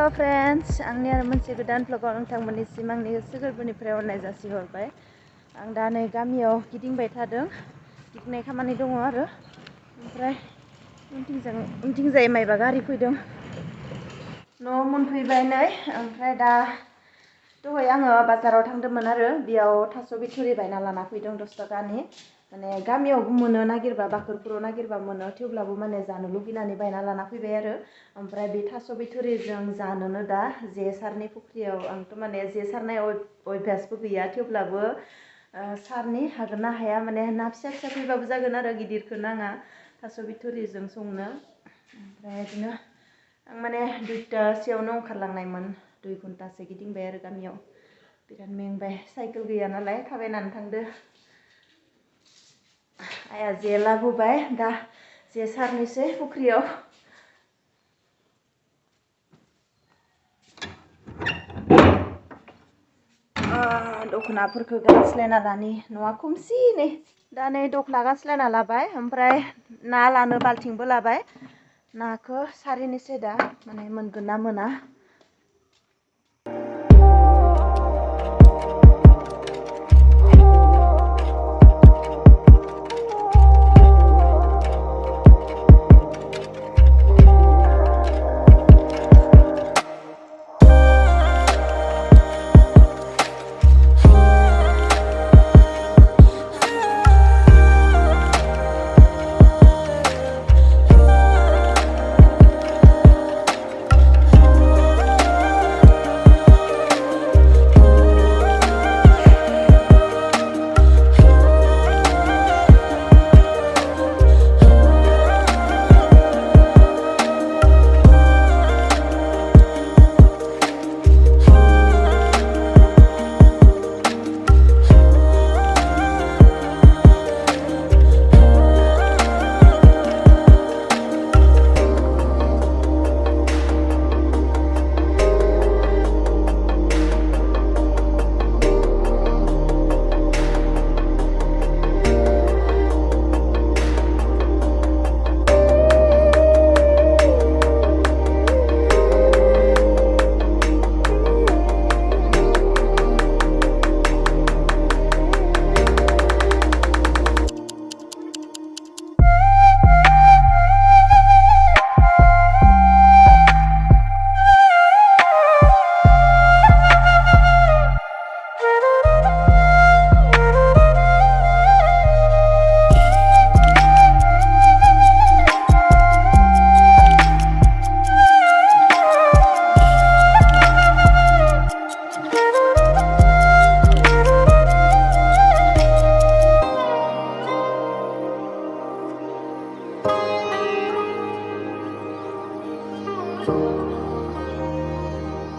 Hello friends, आंनि आरो मोनसे गोदान ब्लगाव नोंथांमोननिसिम आंनि गोसो गोरबोनिफ्राय अननाय जासिहरबाय। आं दा नै गामियाव गिदिंबाय थादों, गिदिंनाय खामानि दङ आरो ओमफ्राय उनथिंजाय मायबा गारि फैदों। न' मोनफैबाय नै, ओमफ्राय दा दहाय आङो बाजाराव थांदोंमोन आरो बेयाव थास' बिथुरि बायना लाना फैदों 10 थाखानि। माने गामियावबो मोनो नागिरबा, बाखोरफोराव नागिरबा मोनो, थेवब्लाबो माने जानो लुगैनानै बायना लाना फैबाय आरो। ओमफ्राय बे थास' बिथुरिजों जानोनो दा जे सारनि फुख्रियाव, आंथ' माने जे सारनाय अयभासबो गैया, थेवब्लाबो सारनि हागोन ना हाया, माने ना फिसा फिसा फैबाबो जागोन आरो, गिदिरखौ नाङा थास' बिथुरिजों संनो। ओमफ्राय बिदिनो आं माने 2टासोआवनो ओंखारलांनायमोन, 2 घन्टासो गिदिंबाय आरो गामियाव। बिराद मेंबाय, साइकेल गैया नालाय थाबायनानै थांदो। आइया जे लाबोबाय, दा जे सारनोसै फुख्रियाव। दख'नाफोरखौ गानस्लायना लानि, न'आ खोमसि नै। दा नै दख'ना गानस्लायना लाबाय, ओमफ्राय ना लानो बाल्थिंबो लाबाय। नाखौ सारहैनोसै दा, माने मोनगोन ना मोना।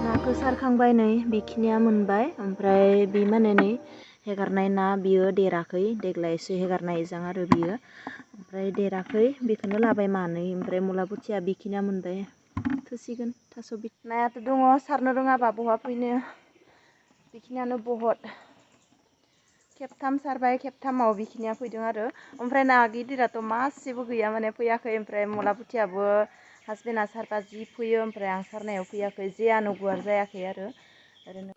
नाखौ सारखांबाय नै, बेखिनिया मोनबाय। ओमफ्राय बे माने नै हेगारनाय ना, बियो देराखै, देग्लायसो हेगारनाय जां आरो बियो। ओमफ्राय देराखै, बेखौनो लाबाय मानै। ओमफ्राय मुला बुथिया बेखिनिया मोनबाय, थोसिगोन। थास' नायाथ' दङ, सारनो रोङाबा बहा फैनो। बेखिनियानो बहुत। खेबथाम सारबाय, खेबथामाव बेखिनिया फैदों आरो। ओमफ्राय ना गिदिराथ' मासेबो गैया, माने फैयाखै। ओमफ्राय मुला बुथियाबो हासबेन्डआ सारबा जि फैयो, ओमफ्राय आं सारनायाव फैयाखै। जेयानो गुवार जायाखै आरो ओरैनो।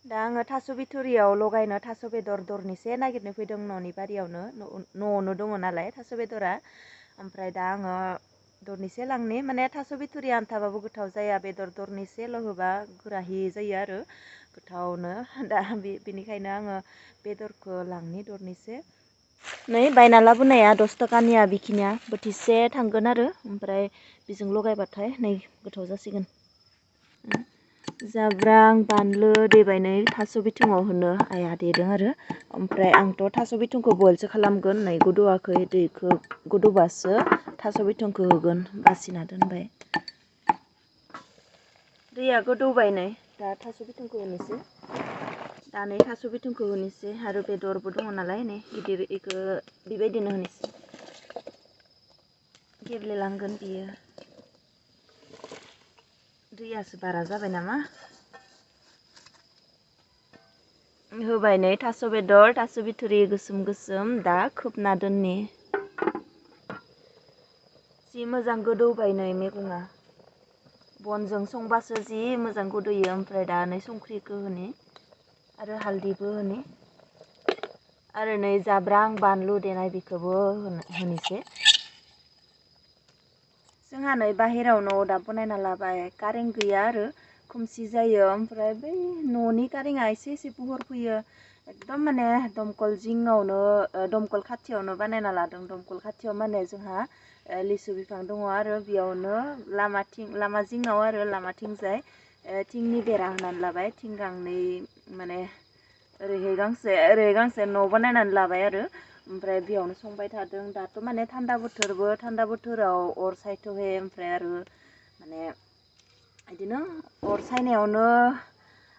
दा आङो थास' बिथुरियाव लगायनो थास' बेदर दरनिसे नागिरनो फैदों, न'नि बारियावनो, न'आवनो दङ नालाय थास' बेदरा। ओमफ्राय दा आङो दरनिसे लांनि, माने थास' बिथुरि आन्थाबाबो गोथाव जाया, बेदर दरनिसेल' होबा गोराहि जायो आरो गोथावनो। दा बेनिखायनो आङो बेदरखौ लांनि दरनिसे। नै बायना लाबोनाया 10 थाखानिया, बेखिनिया बोथिसे थांगोन आरो। ओमफ्राय बेजों लगायबाथाय नै गोथाव जासिगोन। जाब्रां बानलु देबायनै थास' बिथुङाव होनो आइया देदों आरो ओमफ्राय आंथ' थास' बिथुंखौ बइलसो खालामगोन नै गोदौआखै दैखौ गोदौबासो थास' बिथुंखौ होगोन बासिना दोनबाय दैया गोदौबाय नै दा थास' बिथुंखौ होनोसै दा नै थास' बिथुंखौ होनोसै आरो बेदरबो दङ नालाय नै गिदिर इखौ बेबायदिनो होनोसै गेब्लेलांगोन बियो दैयासो बारा जाबाय नामा होबाय नै थास' बेदर थास' बिथुरि गोसोम गोसोम दा खोबना दोननि जि मोजां गोदौबाय नै मैगङा बनजों संबासो जि मोजां गोदौयो ओमफ्राय दा नै संख्रिखौ होनि आरो हालदैबो होनि आरो नै जाब्रां बानलु देनाय बेखौबो होनोसै जोंहा नै बाहेरावनो अरदाब बनायना लाबाय कारेन्ट गैया आरो खोमसि जायो ओमफ्राय बै न'नि कारेन्टआ एसे एसे बुहर फैयो एकदम माने दमकल जिङावनो दमकल खाथियावनो बानायना लादों दमकल खाथियाव माने जोंहा लिसु बिफां दङ आरो बेयावनो लामा जिङाव आरो लामाथिंजाय थिंनि बेरा होनानै लाबाय थिं गांनै माने ओरैहाय गांसे न' बानायनानै लाबाय आरो ओमफ्राय बेयावनो संबाय थादों दाथ' माने थान्दा बोथोराव अर सायथ'है ओमफ्राय आरो माने बिदिनो अर सायनायावनो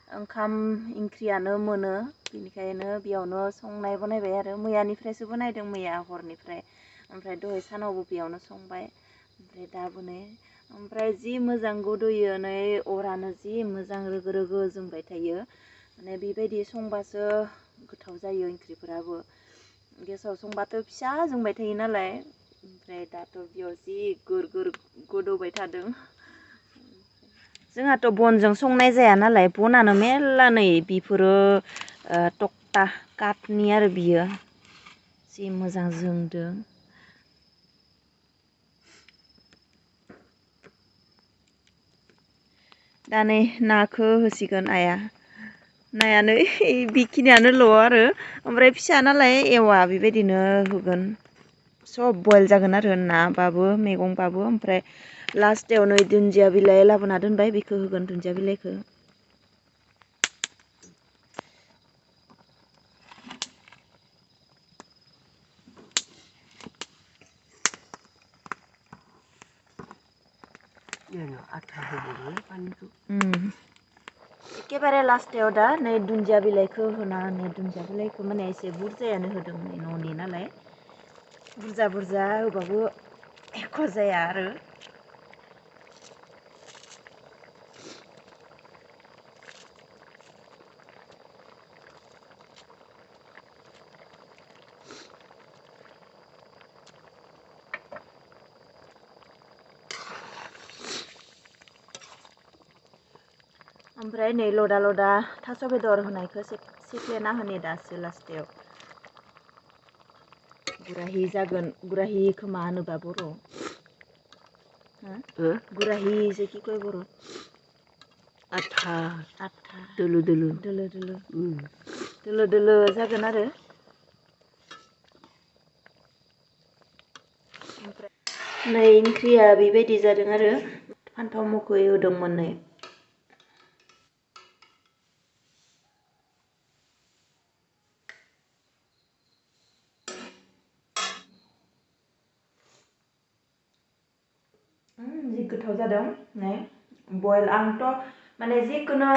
ओंखाम ओंख्रियानो मोनो बेनिखायनो बेयावनो संनाय बनायबाय आरो मैयानिफ्रायसो बनायदों मैया हरनिफ्राय ओमफ्राय दहाय सानावबो बेयावनो संबाय ओमफ्राय दाबो नै ओमफ्राय जि मोजां गोदौयो नै अरानो जि मोजां रोगो रोगो जोंबाय थायो माने बेबायदि संबासो गोथाव जायो ओंख्रिफोराबो गेसाव संबाथ' फिसा जोंबाय थायो नालाय ओमफ्राय दाथ' बेयाव जि गुर गोदौबाय थादों जोंहाथ' बनजों संनाय जाया नालाय बनानो मेरला नै बेफोरो टक्टा काटनि आरो बियो जि मोजां जोंदों दा नै नाखौ होसिगोन आइया नाया नै बेखिनियानोल' आरो ओमफ्राय फिसा नालाय एवा बेबायदिनो होगोन सब बयल जागोन आरो नाबाबो मैगंबाबो ओमफ्राय लास्टाव नै दुन्दिया बिलाइ लाबोना दोनबाय बेखौ होगोन दुन्दिया बिलाइखौ एखेबारे लास्टाव दा नै दुन्दिया बिलाइखौ होना नै दुन्दिया बिलाइखौ माने एसे बुरजायानो होदों नै न'नि नालाय बुरजा होबाबो एख' जाया आरो ओमफ्राय नै लदा लदा थास' बेदर होनायखौ सिफ्लेना होनि दासो लास्टाव गुराहि जागोन गुराहिखौ मा होनोबा बर' गुराहिसो कि कय बर' आथा दोलो जागोन आरो नै ओंख्रिया बेबायदि जादों आरो फान्थाव मोखै होदोंमोन नै जि गोथाव जादों नै बयल आंथ' माने जिखुनु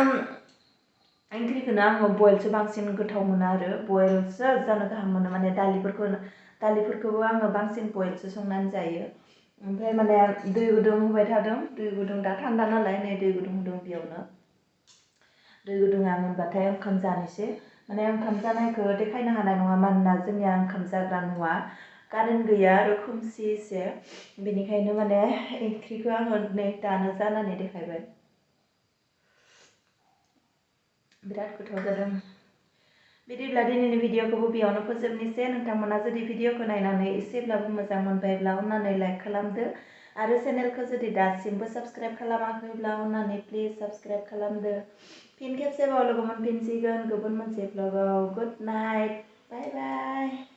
ओंख्रिखौनो आङो बयलसो बांसिन गोथाव मोनो आरो बयलसो जानो गाहाम मोनो माने दालिफोरखौबो आङो बांसिन बयलसो संनानै जायो ओमफ्राय माने दै गुदुं होबाय थादों दै गुदुं दा थान्दा नालाय नै दै गुदुं होदों बेयावनो दै गुदुङा मोनबाथाय ओंखाम जानोसै माने ओंखाम जानायखौ देखायनो हानाय नङा मानोना जोंनिया ओंखाम जाग्रा न'आ कारेन्ट गैया आरो खोमसि एसे बेनिखायनो माने ओंख्रिखौ आङो नै दानो जानानै देखायबाय बिराद गोथाव जादों बिदिब्ला दिनैनि भिडिअखौबो बेयावनो फोजोबनोसै नोंथांमोना जुदि भिडिअखौ नायनानै एसेब्लाबो मोजां मोनबायब्ला अन्नानै लाइक खालामदो आरो चेनेलखौ जुदि दासिमबो साबस्क्राइब खालामाखैब्ला अन्नानै प्लिज साबस्क्राइब खालामदो फिन खेबसेबाव लोगो मोनफिनसिगोन गुबुन मोनसे भ्लगाव गुड नाइट बाय बाय